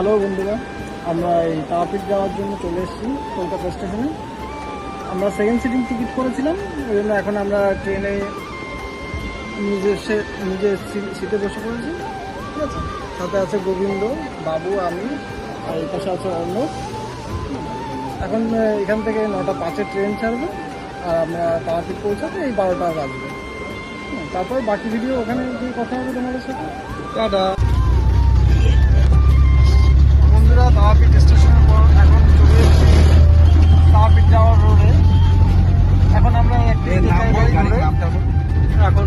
Hello বন্ধুরা, আমরা এই তারাপীঠ যাওয়ার জন্য চলে এসেছি কলকাতা স্টেশনে। আমরা সেকেন্ড সিটিং টিকিট করেছিলাম, ওই জন্য এখন আমরা ট্রেনে নিজের সিটে বসে পড়েছি। ঠিক আছে, সাথে আছে গোবিন্দ, বাবু, আমি, আর এই পাশে আছে অর্ণব। এখন এখান থেকে 9:05 ট্রেন ছাড়বে, আর আমরা তারাপীঠ পৌঁছাতে এই 12টা বাজবে। তারপর বাকি ভিডিও ওখানে গিয়ে কথা হবে তোমাদের সাথে। টাটা বন্ধুরা, তারাপীঠ স্টেশনের পর এখন চলে এসেছি তারাপীঠ যাওয়ার রোডে। এখন আমরা একটি এখন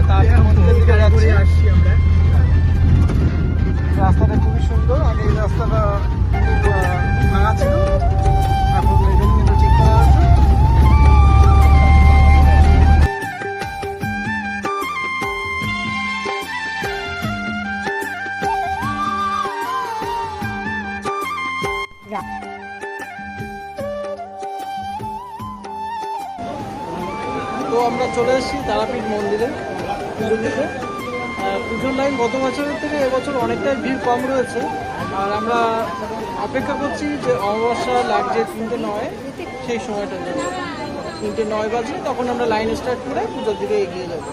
তারাপীঠ মন্দিরের দিকে যাচ্ছি। রাস্তাটা খুবই সুন্দর, আগে এই রাস্তাটা ভাঙা ছিল, এখন এটা কিন্তু ঠিক করা আছে। তো আমরা চলে এসেছি তারাপীঠ মন্দিরে পুজো দিতে। পুজোর লাইন গত বছরের থেকে এবছর অনেকটাই ভিড় কম রয়েছে, আর আমরা অপেক্ষা করছি যে অমাবস্যা লাগছে 3:09 সেই সময়টার জন্য। 3:09 বাজে তখন আমরা লাইন স্টার্ট করে পুজোর দিকে এগিয়ে যাবো।